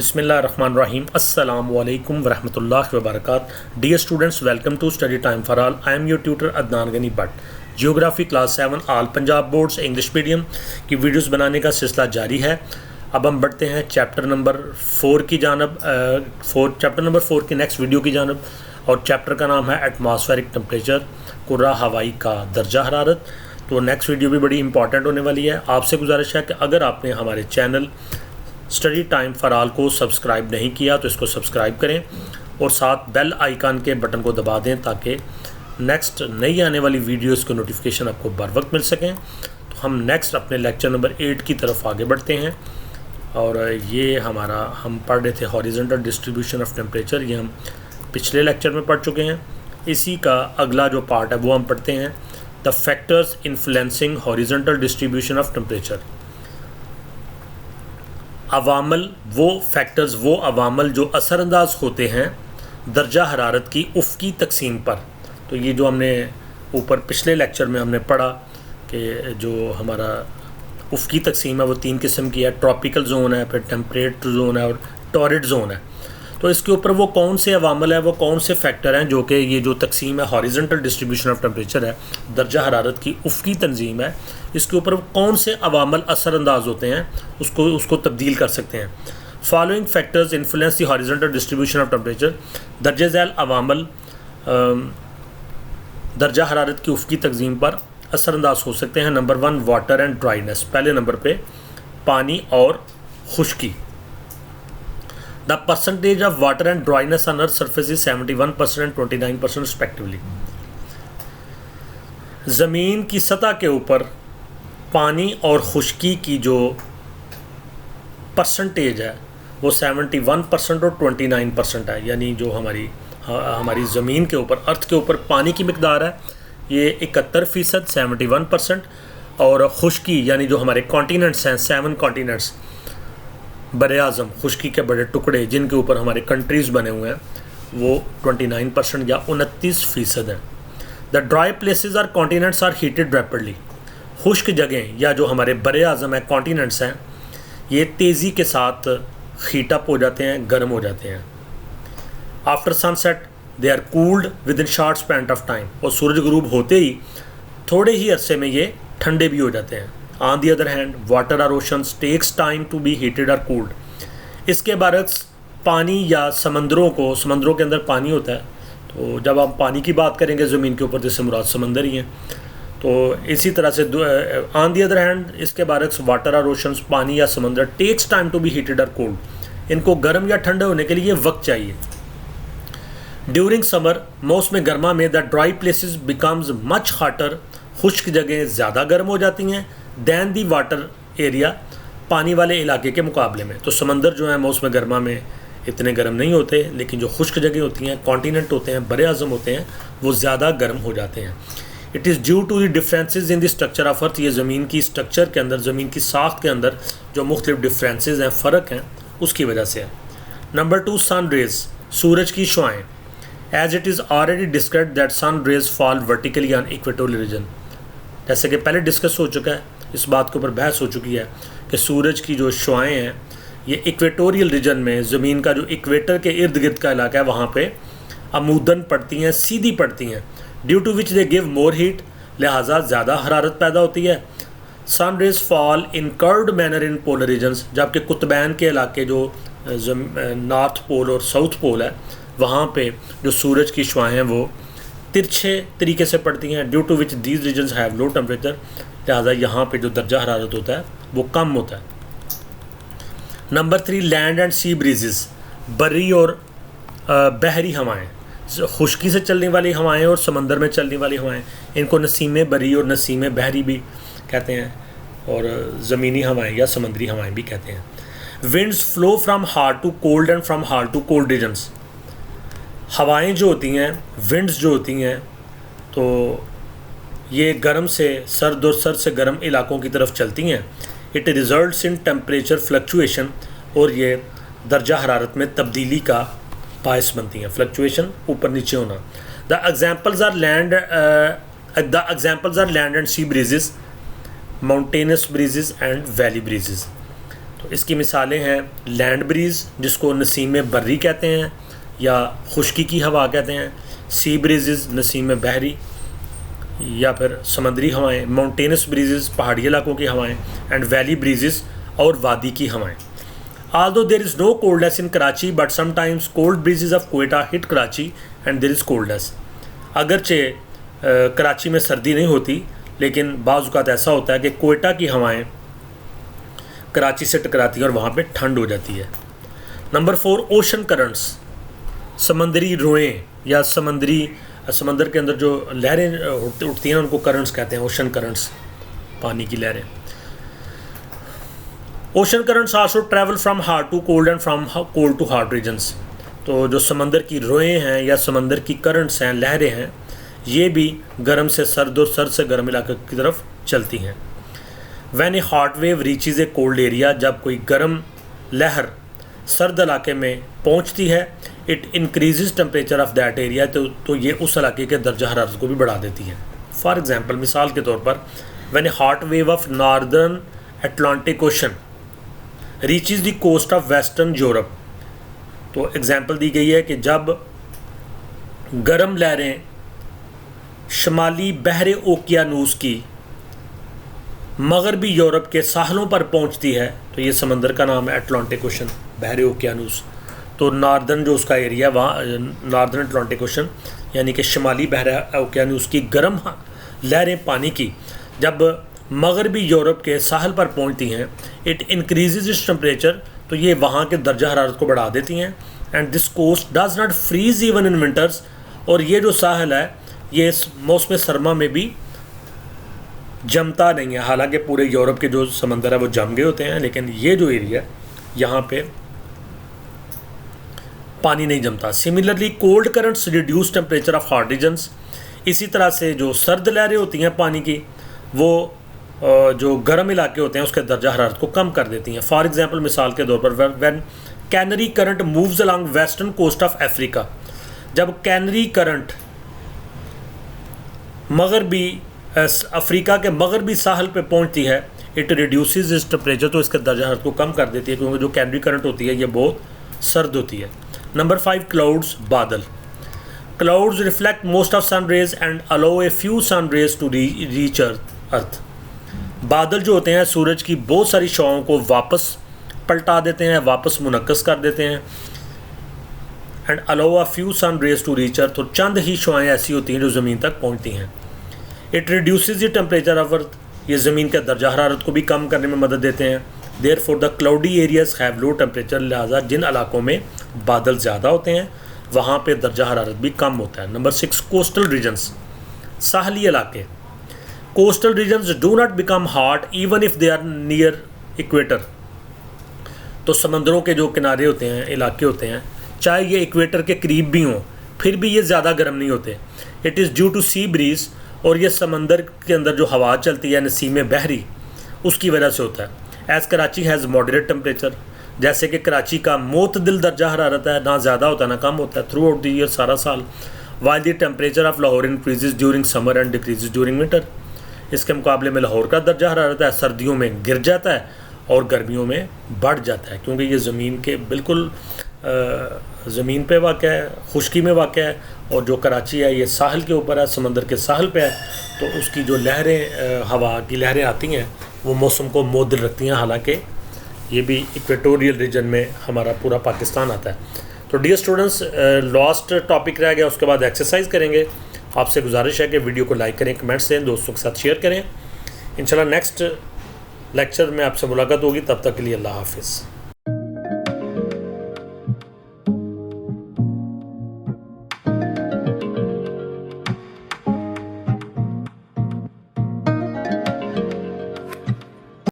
Bismillahirrahmanirrahim. Assalamu alaikum warahmatullahi wabarakatuh. Dear students, welcome to Study Time for All. I am your tutor Adnan Ghani Bhatt. Geography class 7 all Punjab boards English medium की videos बनाने का सिलसिला जारी है। अब हम बढ़ते हैं चैप्टर नंबर 4 की जानब, चैप्टर नंबर 4 की नेक्स्ट वीडियो की जानब, और चैप्टर का नाम है एटमॉस्फेरिक टेम्परेचर, कुर्रा हवाई का दर्जा हरारत। तो नेक्स्ट वीडियो भी बड़ी इंपॉर्टेंट होने वाली है। आपसे गुजारिश है कि अगर आपने हमारे channel study time for all को सब्सक्राइब नहीं किया तो इसको सब्सक्राइब करें और साथ बेल आइकन के बटन को दबा दें ताकि नेक्स्ट नई आने वाली वीडियोस की नोटिफिकेशन आपको बर वक्त मिल सकें। तो हम नेक्स्ट अपने लेक्चर नंबर 8 की तरफ आगे बढ़ते हैं, और ये हम पढ़ रहे थे हॉरिजॉन्टल डिस्ट्रीब्यूशन ऑफ टेम्परेचर। ये हम पिछले लेक्चर में पढ़ चुके हैं। इसी का अगला जो पार्ट है वो हम पढ़ते हैं, the factors influencing horizontal distribution of temperature. अवामल, वो फैक्टर्स, वो अवामल जो असरअंदाज होते हैं दर्जा हरारत की उफ़क़ी तकसीम पर। तो ये जो हमने ऊपर पिछले लेक्चर में हमने पढ़ा कि जो हमारा उफ़क़ी तकसीम है वो 3 किस्म की है, ट्रॉपिकल जोन है, फिर टेम्परेट जोन है और टॉरिड जोन है। तो इसके ऊपर वो कौन से अवामल है, वो कौन से फैक्टर हैं जो कि ये जो तकसीम है हॉरिजॉन्टल डिस्ट्रीब्यूशन ऑफ टेम्परेचर है, दर्जा हरारत की उफ़क़ी तंजीम है, इसके ऊपर कौन से अवामल असरअंदाज होते हैं, उसको तब्दील कर सकते हैं। Following factors influence the horizontal distribution of temperature. दर्ज झैल अवामल दर्जा हरारत की उफ़क़ी तंजीम पर असरअंदाज हो सकते हैं। Number 1, water and dryness. पहले नंबर पे पानी और खुश्की। The percentage of water and dryness on earth surface is 71% and 29% respectively. ज़मीन की सतह के ऊपर पानी और खुश्की की जो परसेंटेज है वो 71% और 29% है। यानी जो हमारी ज़मीन के ऊपर, अर्थ के ऊपर पानी की मिकदार है ये 71%, 71%, और खुश्की यानी जो हमारे कॉन्टिनेंट्स हैं, 7 कॉन्टिनेंट्स बर आज़म, खुश्की के बड़े टुकड़े जिनके ऊपर हमारे कंट्रीज़ बने हुए हैं, वो 29% या 29% है। The dry places are continents are heated rapidly. खुश्क जगहें या जो हमारे बर आज़म है, कॉन्टिनेंट्स हैं, ये तेज़ी के साथ हीट अप हो जाते हैं, गर्म हो जाते हैं। After sunset they are cooled within short span of time. और सूरज गुरूब होते ही थोड़े ही अरसे में ये ठंडे भी हो जाते हैं। On the other hand water और oceans takes time to be heated और कूल्ड। इसके बरक्स पानी या समंदरों के अंदर पानी होता है, तो जब हम पानी की बात करेंगे ज़मीन के ऊपर, जैसे मुराद समंदर ही हैं, तो इसी तरह से ऑन दी अदर हैंड इसके बरक्स वाटर और ओशंस, पानी या समंदर, takes time to be heated और कूल्ड। इनको गर्म या ठंडे होने के लिए वक्त चाहिए। ड्यूरिंग समर, मौसम गर्मा में, the dry places becomes much hotter. खुश्क जगहें ज़्यादा गर्म हो जाती हैं दैन दी वाटर एरिया, पानी वाले इलाके के मुकाबले में। तो समंदर जो है मौसम गर्मा में इतने गर्म नहीं होते, लेकिन जो खुश्क जगह होती हैं, कॉन्टिनेंट होते हैं, बर आज़म होते हैं, वो ज़्यादा गर्म हो जाते हैं। It is due to the differences in the structure of earth. ये ज़मीन की स्ट्रक्चर के अंदर, ज़मीन की साख्त के अंदर जो मुख्तलिफ डिफरेंसेस हैं, फ़र्क हैं, उसकी वजह से है। नंबर 2, सन रेज, सूरज की शुआएँ। As it is already described that sun rays fall vertically on equatorial region. जैसे कि पहले डिस्कस हो चुका है, इस बात के ऊपर बहस हो चुकी है कि सूरज की जो शुआएँ हैं ये इक्वेटोरियल रीजन में, ज़मीन का जो इक्वेटर के इर्द गिर्द का इलाका है, वहाँ पे अमूदन पड़ती हैं, सीधी पड़ती हैं। Due to which they give more heat, लिहाजा ज़्यादा हरारत पैदा होती है। Sun rays fall in curved manner in polar regions, जबकि कुतबैन के इलाके जो नॉर्थ पोल और साउथ पोल है, वहाँ पे जो सूरज की शुआएँ हैं वो तिरछे तरीके से पड़ती हैं। Due to which these regions have low temperature, लिहाजा यहाँ पे जो दर्जा हरारत होता है वो कम होता है। Number 3, land and sea breezes, बर्री और बहरी हवाएं। खुश्की से चलने वाली हवाएं और समंदर में चलने वाली हवाएं, इनको नसीम बर्री और नसीम बहरी भी कहते हैं, और ज़मीनी हवाएं या समंदरी हवाएं भी कहते हैं। Winds flow from hot to cold and from hot to cold regions. हवाएं जो होती हैं, विंड्स जो होती हैं, तो ये गर्म से सर्द और सर्द से गर्म इलाकों की तरफ चलती हैं। It results in temperature fluctuation, और ये दर्जा हरारत में तब्दीली का बायस बनती हैं। फ्लक्चुएशन, ऊपर नीचे होना। The examples are land and sea breezes, mountains breezes and valley breezes. तो इसकी मिसालें हैं लैंड ब्रीज़ जिसको नसीम बर्री कहते हैं या खुश्की की हवा कहते हैं, सी ब्रीजेज़ नसीम बहरी या फिर समंदरी हवाएं, माउंटेनस ब्रीजेज़ पहाड़ी इलाकों की हवाएं, एंड वैली ब्रीजेज़ और वादी की हवाएं। Although there is no coldness in Karachi, but sometimes cold breezes of Quetta hit Karachi and there is coldness. अगरचे कराची में सर्दी नहीं होती, लेकिन बाज़ औक़ात ऐसा होता है कि कोयटा की हवाएं कराची से टकराती हैं और वहाँ पे ठंड हो जाती है। नंबर 4 ओशन करंट्स, समंदरी रोएं या समंदर के अंदर जो लहरें उठती हैं उनको करंट्स कहते हैं, ओशन करंट्स, पानी की लहरें। Ocean currents also travel from hot to cold and from cold to hot regions. तो जो समंदर की रोएं हैं या समंदर की करंट्स हैं, लहरें हैं, ये भी गर्म से सर्द और सर्द से गर्म इलाके की तरफ चलती हैं। When a hot wave reaches A cold area, जब कोई गर्म लहर सर्द इलाके में पहुंचती है, it increases temperature of that area, तो ये उस इलाके के दर्जा हरारत को भी बढ़ा देती है। फॉर एग्जांपल, मिसाल के तौर पर, when a hot wave of northern Atlantic ocean reaches the coast of western Europe, तो एग्जांपल दी गई है कि जब गर्म लहरें शमाली बहरे ओकियानूस की मगरबी यूरोप के साहलों पर पहुंचती है, तो ये समंदर का नाम है अटलांटिक ओशन, बहरे ओकियानूस। तो नॉर्दर्न जो उसका एरिया, वहाँ नॉर्दर्न अटलांटिक ओशन यानी कि शमाली बहरे ओकियानूस की गर्म लहरें पानी की जब मगरबी यूरोप के साहल पर पहुंचती हैं, इट इंक्रीजेज इट्स टेम्परेचर, तो ये वहाँ के दर्जा हरारत को बढ़ा देती हैं। And this coast does not freeze even in winters, और ये जो साहल है ये मौसम सरमा में भी जमता नहीं है। हालांकि पूरे यूरोप के जो समंदर है वो जम गए होते हैं, लेकिन ये जो एरिया यहाँ पे पानी नहीं जमता। Similarly cold currents reduce temperature of hot regions, इसी तरह से जो सर्द लहरें होती हैं पानी की, वो जो गर्म इलाके होते हैं उसके दर्जा हरारत को कम कर देती हैं। फॉर एग्जांपल, मिसाल के तौर पर, when Canary current moves along western coast of Africa, जब कैनरी करंट मगरबी अफ्रीका के मगरबी साहल पे पहुंचती है, इट रिड्यूसेस इस टेम्परेचर, तो इसके दर्जा हरारत को कम कर देती है, क्योंकि जो कैनरी करंट होती है ये बहुत सर्द होती है। नंबर 5 क्लाउड्स, बादल। Clouds reflect most of sun rays and allow a few sun rays to reach earth. बादल जो होते हैं सूरज की बहुत सारी शॉओं को वापस पलटा देते हैं, वापस मुनक्कस कर देते हैं। And allow a few sun rays to reach earth, तो चंद ही शॉएं ऐसी होती हैं जो ज़मीन तक पहुंचती हैं। It reduces the temperature of earth, ये ज़मीन के दर्जा हरारत को भी कम करने में मदद देते हैं। Therefore the cloudy areas have low temperature, लिहाजा जिन इलाकों में बादल ज़्यादा होते हैं वहाँ पे दर्जा हरारत भी कम होता है। नंबर 6 कोस्टल रीजन्स, साहली इलाके। Coastal regions do not become hot even if they are near equator, तो समंदरों के जो किनारे होते हैं, इलाके होते हैं, चाहे ये इक्वेटर के करीब भी हों, फिर भी ये ज़्यादा गर्म नहीं होते। It is due to sea breeze, और ये समंदर के अंदर जो हवा चलती है नसीम बहरी, उसकी वजह से होता है। As Karachi has moderate temperature, जैसे कि कराची का मोतदिल दर्जा हरारत है, ना ज़्यादा होता है ना कम होता है थ्रू आउट द ईयर, सारा साल। While the temperature of Lahore increases during summer and decreases during winter, इसके मुकाबले में लाहौर का दर्जा हरारत है सर्दियों में गिर जाता है और गर्मियों में बढ़ जाता है, क्योंकि ये ज़मीन के बिल्कुल ज़मीन पे वाक़ है, खुश्की में वाक़ है, और जो कराची है ये साहल के ऊपर है, समंदर के साहल पे है, तो उसकी जो लहरें, हवा की लहरें आती हैं वो मौसम को मुअद्दल रखती हैं। हालांकि ये भी इक्वेटोरियल रीजन में हमारा पूरा पाकिस्तान आता है। तो डियर स्टूडेंट्स, लास्ट टॉपिक रह गया, उसके बाद एक्सरसाइज करेंगे। आपसे गुजारिश है कि वीडियो को लाइक करें, कमेंट्स दें, दोस्तों के साथ शेयर करें। इंशाल्लाह नेक्स्ट लेक्चर में आपसे मुलाकात होगी, तब तक के लिए अल्लाह हाफिज़।